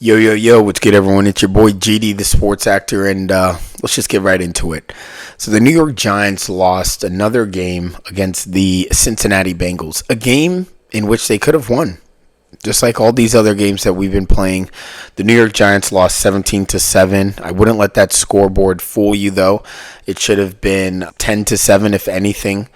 Yo, yo, yo, what's good, everyone? It's your boy GD, the sports actor, and let's just get right into it. So the New York Giants lost another game against the Cincinnati Bengals, a game in which they could have won. Just like all these other games that we've been playing, the New York Giants lost 17-7. I wouldn't let that scoreboard fool you, though. It should have been 10-7, if anything.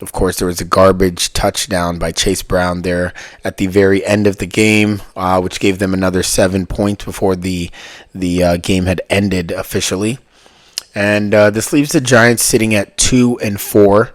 Of course, there was a garbage touchdown by Chase Brown there at the very end of the game, which gave them another 7 points before the game had ended officially. And this leaves the Giants sitting at 2-4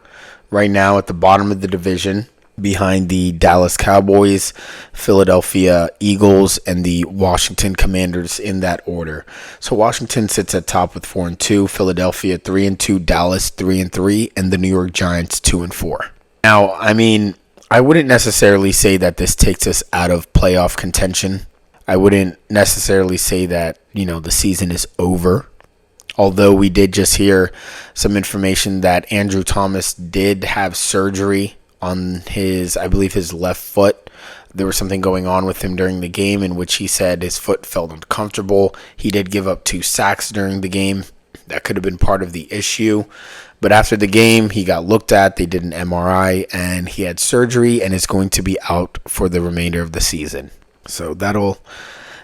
right now at the bottom of the division, behind the Dallas Cowboys, Philadelphia Eagles, and the Washington Commanders in that order. So Washington sits at top with 4-2, Philadelphia 3-2, Dallas 3-3, and the New York Giants 2-4. Now, I wouldn't necessarily say that this takes us out of playoff contention. I wouldn't necessarily say that, the season is over. Although we did just hear some information that Andrew Thomas did have surgery on his left foot. There was something going on with him during the game in which he said his foot felt uncomfortable. He did give up 2 sacks during the game. That could have been part of the issue. But after the game, he got looked at. They did an MRI, and he had surgery and is going to be out for the remainder of the season. So that'll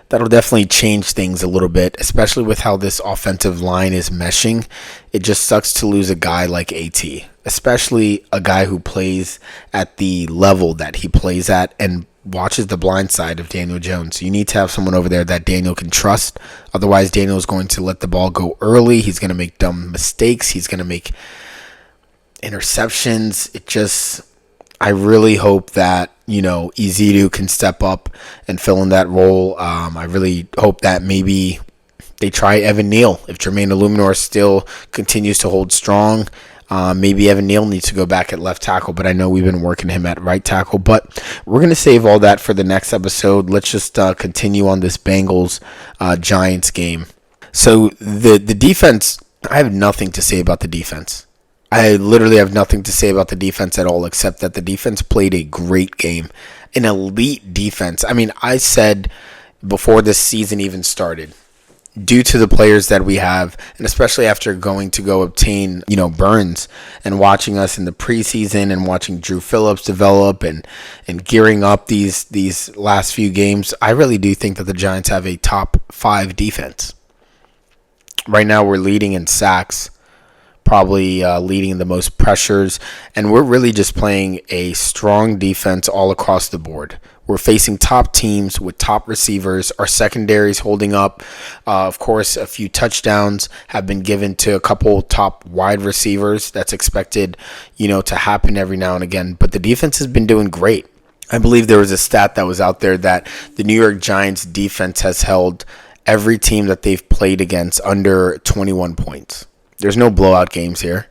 definitely change things a little bit, especially with how this offensive line is meshing. It just sucks to lose a guy like AT, especially a guy who plays at the level that he plays at and watches the blind side of Daniel Jones. You need to have someone over there that Daniel can trust. Otherwise, Daniel is going to let the ball go early. He's going to make dumb mistakes. He's going to make interceptions. I really hope that, Ezedu can step up and fill in that role. I really hope that maybe they try Evan Neal. If Jermaine Illuminor still continues to hold strong, maybe Evan Neal needs to go back at left tackle, but I know we've been working him at right tackle. But we're going to save all that for the next episode. Let's just continue on this Bengals-Giants game. So the defense, I have nothing to say about the defense. I literally have nothing to say about the defense at all, except that the defense played a great game, an elite defense. I said before this season even started, due to the players that we have, and especially after going to go obtain, Burns and watching us in the preseason and watching Drew Phillips develop and gearing up these last few games, I really do think that the Giants have a top 5 defense. Right now we're leading in sacks, probably leading the most pressures, and we're really just playing a strong defense all across the board. We're facing top teams with top receivers. Our secondary's holding up. Of course, a few touchdowns have been given to a couple top wide receivers. That's expected, to happen every now and again. But the defense has been doing great. I believe there was a stat that was out there that the New York Giants defense has held every team that they've played against under 21 points. There's no blowout games here.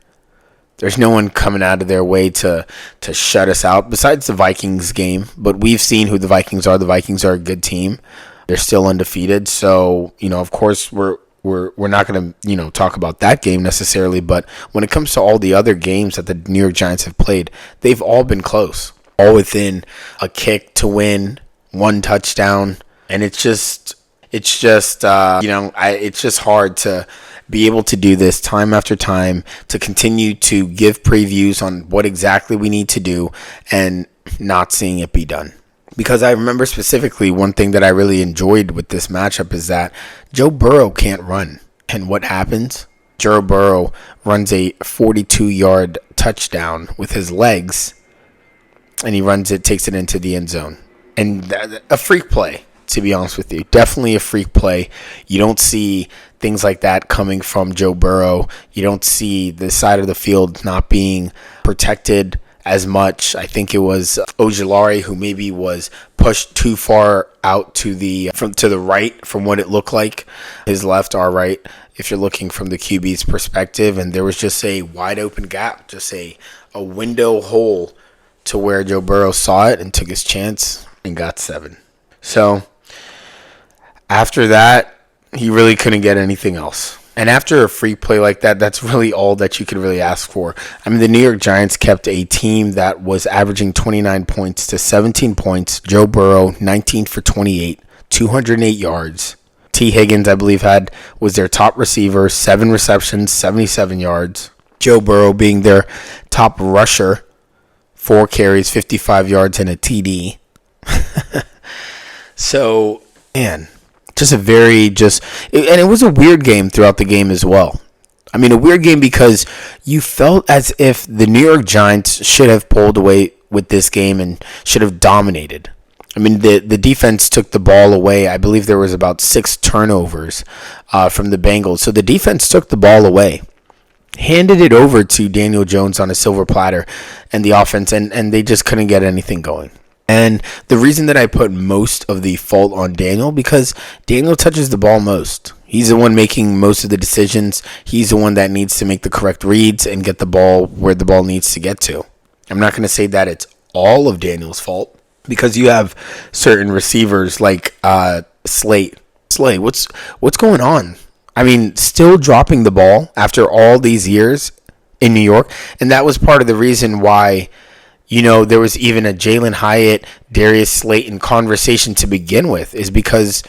There's no one coming out of their way to shut us out besides the Vikings game. But we've seen who the Vikings are. The Vikings are a good team. They're still undefeated. So, of course, we're not going to, talk about that game necessarily. But when it comes to all the other games that the New York Giants have played, they've all been close. All within a kick to win, 1 touchdown. And it's just hard to be able to do this time after time, to continue to give previews on what exactly we need to do and not seeing it be done. Because I remember specifically one thing that I really enjoyed with this matchup is that Joe Burrow can't run. And what happens? Joe Burrow runs a 42-yard touchdown with his legs, and he runs it, takes it into the end zone. And a freak play, to be honest with you. Definitely a freak play. You don't see things like that coming from Joe Burrow. You don't see the side of the field not being protected as much. I think it was Ojulari who maybe was pushed too far out to the right from what it looked like. His left, our right, if you're looking from the QB's perspective. And there was just a wide open gap, just a window hole to where Joe Burrow saw it and took his chance and got 7. So after that, he really couldn't get anything else. And after a free play like that, that's really all that you could really ask for. The New York Giants kept a team that was averaging 29 points to 17 points. Joe Burrow, 19 for 28, 208 yards. T. Higgins, I believe, was their top receiver, 7 receptions, 77 yards. Joe Burrow being their top rusher, 4 carries, 55 yards, and a TD. So, man, and it was a weird game throughout the game as well. I mean, a weird game because you felt as if the New York Giants should have pulled away with this game and should have dominated. I mean, the defense took the ball away. I believe there was about 6 turnovers from the Bengals. So the defense took the ball away, handed it over to Daniel Jones on a silver platter and the offense, and they just couldn't get anything going. And the reason that I put most of the fault on Daniel, because Daniel touches the ball most. He's the one making most of the decisions. He's the one that needs to make the correct reads and get the ball where the ball needs to get to. I'm not going to say that it's all of Daniel's fault, because you have certain receivers like Slate. What's going on? I mean, still dropping the ball after all these years in New York. And that was part of the reason why, there was even a Jalen Hyatt, Darius Slayton conversation to begin with, is because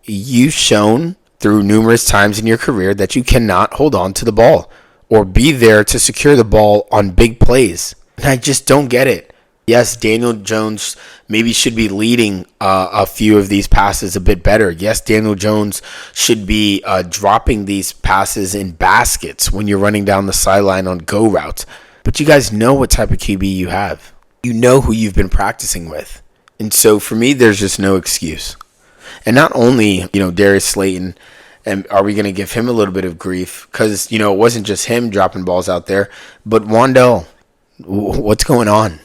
you've shown through numerous times in your career that you cannot hold on to the ball or be there to secure the ball on big plays. And I just don't get it. Yes, Daniel Jones maybe should be leading a few of these passes a bit better. Yes, Daniel Jones should be dropping these passes in baskets when you're running down the sideline on go routes. But you guys know what type of QB you have. You know who you've been practicing with. And so for me, there's just no excuse. And not only, Darius Slayton, and are we going to give him a little bit of grief? Because, it wasn't just him dropping balls out there, but Wandell, what's going on?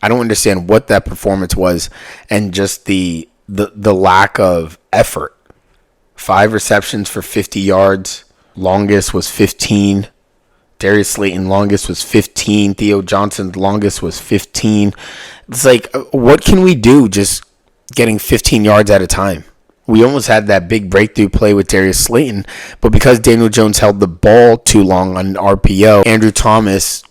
I don't understand what that performance was, and just the lack of effort. 5 receptions for 50 yards. Longest was 15. Darius Slayton longest was 15. Theo Johnson's longest was 15. It's like, what can we do just getting 15 yards at a time? We almost had that big breakthrough play with Darius Slayton, but because Daniel Jones held the ball too long on an RPO, Andrew Thomas,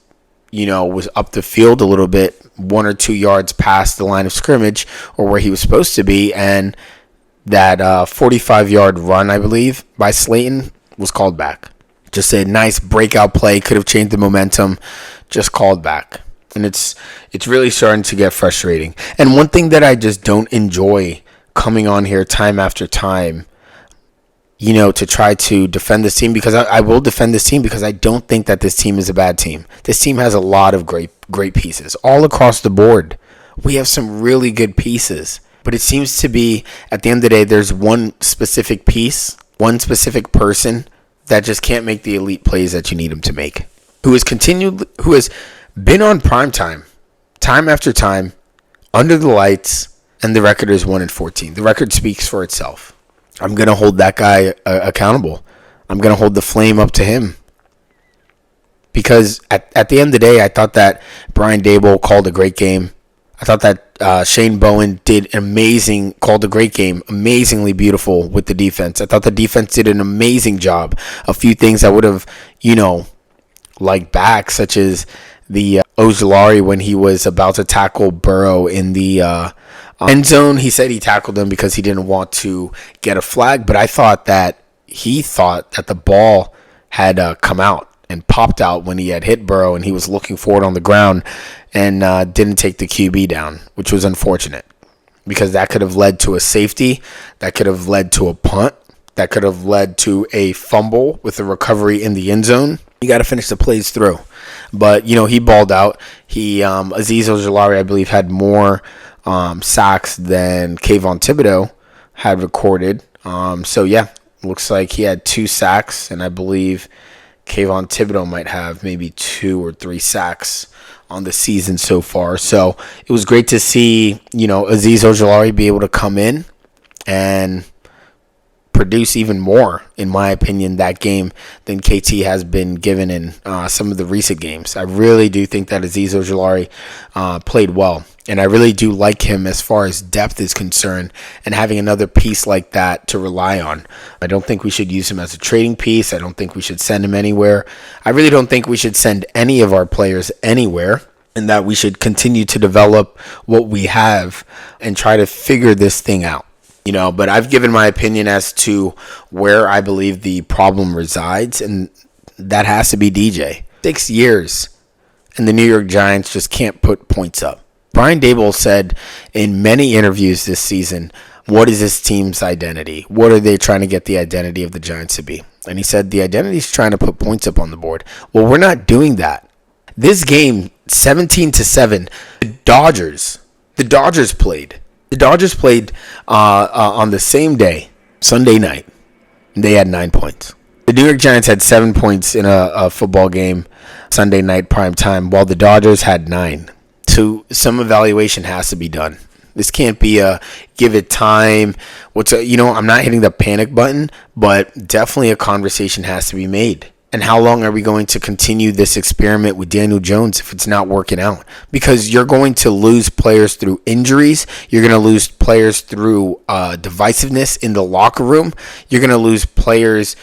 was up the field a little bit, 1 or 2 yards past the line of scrimmage or where he was supposed to be, and that 45-yard run, I believe, by Slayton was called back. Just a nice breakout play, could have changed the momentum, just called back. And it's really starting to get frustrating. And one thing that I just don't enjoy coming on here time after time, to try to defend this team, because I will defend this team, because I don't think that this team is a bad team. This team has a lot of great pieces all across the board. We have some really good pieces. But it seems to be, at the end of the day, there's one specific piece, one specific person that just can't make the elite plays that you need him to make. Who has been on prime time after time, under the lights, and the record is 1-14. The record speaks for itself. I'm going to hold that guy accountable. I'm going to hold the flame up to him. Because at the end of the day, I thought that Brian Daboll called a great game. I thought that Shane Bowen called a great game, amazingly beautiful with the defense. I thought the defense did an amazing job. A few things I would have, liked back, such as the Ojulari when he was about to tackle Burrow in the end zone. He said he tackled him because he didn't want to get a flag, but I thought that he thought that the ball had come out and popped out when he had hit Burrow, and he was looking for it on the ground and didn't take the QB down, which was unfortunate because that could have led to a safety, that could have led to a punt, that could have led to a fumble with a recovery in the end zone. You got to finish the plays through. But, he balled out. Azeez Ojulari, I believe, had more sacks than Kayvon Thibodeau had recorded. Looks like he had 2 sacks, and I believe Kayvon Thibodeau might have maybe 2 or 3 sacks on the season so far. So it was great to see, Azeez Ojulari be able to come in and produce even more, in my opinion, that game than KT has been given in some of the recent games. I really do think that Azeez Ojulari played well. And I really do like him as far as depth is concerned and having another piece like that to rely on. I don't think we should use him as a trading piece. I don't think we should send him anywhere. I really don't think we should send any of our players anywhere, and that we should continue to develop what we have and try to figure this thing out. But I've given my opinion as to where I believe the problem resides, and that has to be DJ. 6 years, and the New York Giants just can't put points up. Brian Daboll said in many interviews this season, what is this team's identity? What are they trying to get the identity of the Giants to be? And he said the identity is trying to put points up on the board. Well, we're not doing that. This game, 17-7, the Dodgers played. The Dodgers played on the same day, Sunday night. They had 9 points. The New York Giants had 7 points in a football game, Sunday night prime time, while the Dodgers had 9. So some evaluation has to be done. This can't be a give it time. I'm not hitting the panic button, but definitely a conversation has to be made. And how long are we going to continue this experiment with Daniel Jones if it's not working out? Because you're going to lose players through injuries. You're going to lose players through divisiveness in the locker room. You're going to lose players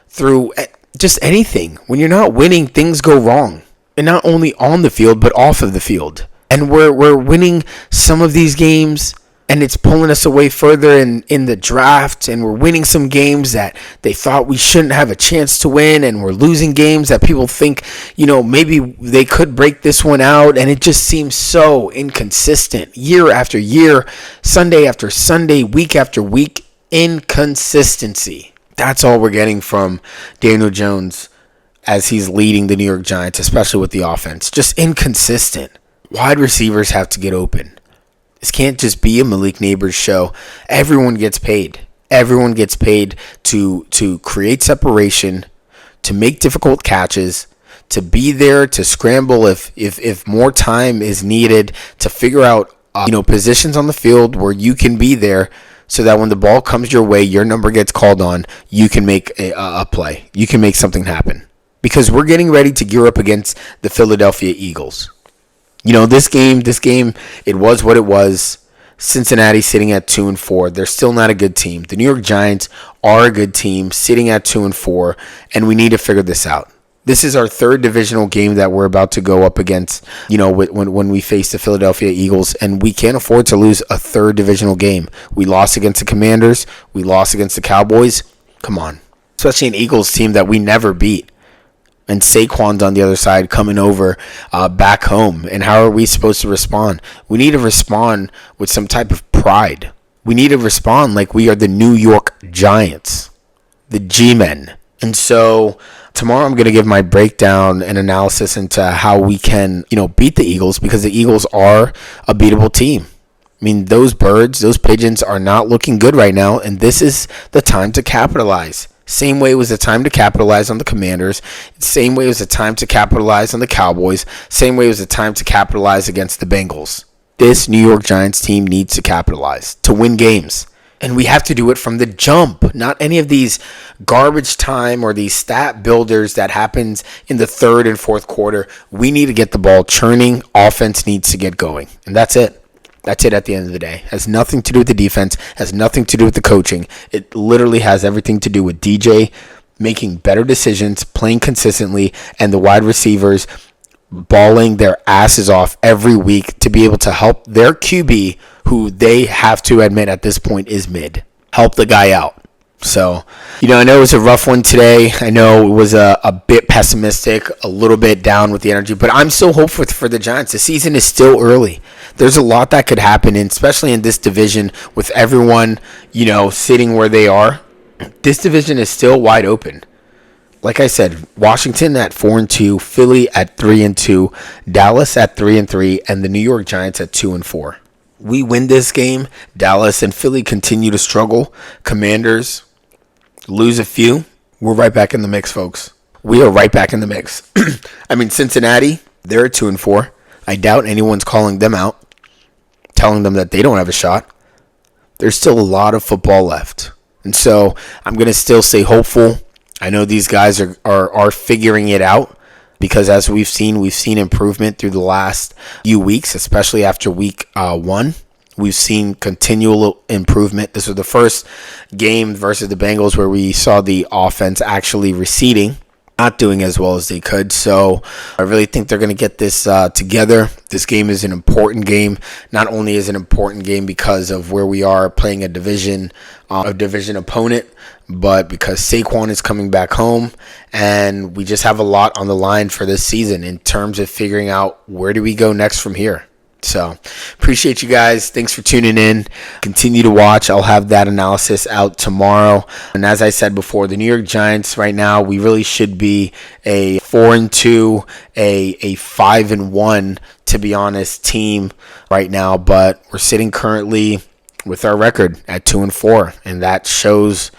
through just anything. When you're not winning, things go wrong. And not only on the field, but off of the field. And we're winning some of these games, and it's pulling us away further in the draft, and we're winning some games that they thought we shouldn't have a chance to win, and we're losing games that people think, maybe they could break this one out, and it just seems so inconsistent. Year after year, Sunday after Sunday, week after week, inconsistency. That's all we're getting from Daniel Jones as he's leading the New York Giants, especially with the offense. Just inconsistent. Wide receivers have to get open. This can't just be a Malik Neighbors show. Everyone gets paid. Everyone gets paid to create separation, to make difficult catches, to be there, to scramble if more time is needed, to figure out positions on the field where you can be there so that when the ball comes your way, your number gets called on, you can make a play. You can make something happen. Because we're getting ready to gear up against the Philadelphia Eagles. This game, it was what it was. Cincinnati sitting at 2-4. They're still not a good team. The New York Giants are a good team sitting at 2-4, and we need to figure this out. This is our third divisional game that we're about to go up against, when we face the Philadelphia Eagles, and we can't afford to lose a third divisional game. We lost against the Commanders. We lost against the Cowboys. Come on. Especially an Eagles team that we never beat. And Saquon's on the other side coming over back home. And how are we supposed to respond? We need to respond with some type of pride. We need to respond like we are the New York Giants, the G-Men. And so tomorrow I'm going to give my breakdown and analysis into how we can, beat the Eagles, because the Eagles are a beatable team. I mean, those birds, those pigeons are not looking good right now, and this is the time to capitalize. Same way it was the time to capitalize on the Commanders. Same way it was the time to capitalize on the Cowboys. Same way it was the time to capitalize against the Bengals. This New York Giants team needs to capitalize to win games. And we have to do it from the jump, not any of these garbage time or these stat builders that happens in the third and fourth quarter. We need to get the ball churning. Offense needs to get going. And that's it. That's it at the end of the day. Has nothing to do with the defense. Has nothing to do with the coaching. It literally has everything to do with DJ making better decisions, playing consistently, and the wide receivers balling their asses off every week to be able to help their QB, who they have to admit at this point is mid. Help the guy out. So, I know it was a rough one today. I know it was a bit pessimistic, a little bit down with the energy, but I'm still hopeful for the Giants. The season is still early. There's a lot that could happen, and especially in this division with everyone, sitting where they are. This division is still wide open. Like I said, Washington at 4-2, Philly at 3-2, Dallas at 3-3, and the New York Giants at 2-4. We win this game, Dallas and Philly continue to struggle. Commanders lose a few. We're right back in the mix, folks. We are right back in the mix. I mean, Cincinnati, they're at 2-4. I doubt anyone's calling them out, telling them that they don't have a shot. There's still a lot of football left. And so I'm going to still stay hopeful. I know these guys are figuring it out, because as we've seen improvement through the last few weeks, especially after week 1. We've seen continual improvement. This was the first game versus the Bengals where we saw the offense actually receding. not doing as well as they could. So I really think they're going to get this together. This game is an important game. Not only is it an important game because of where we are playing a division opponent, but because Saquon is coming back home, and we just have a lot on the line for this season in terms of figuring out where do we go next from here. So appreciate you guys. Thanks for tuning in. Continue to watch. I'll have that analysis out tomorrow. And as I said before, the New York Giants right now, we really should be a 4-2, a 5-1, to be honest, team right now. But we're sitting currently with our record at 2-4, and that shows,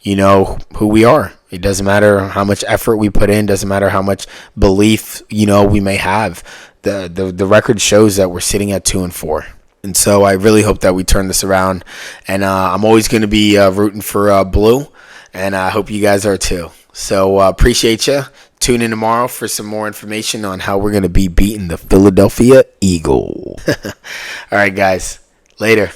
who we are. It doesn't matter how much effort we put in. Doesn't matter how much belief, we may have. The record shows that we're sitting at 2-4. And so I really hope that we turn this around. And I'm always going to be rooting for blue. And I hope you guys are too. So appreciate you. Tune in tomorrow for some more information on how we're going to be beating the Philadelphia Eagles. All right, guys. Later.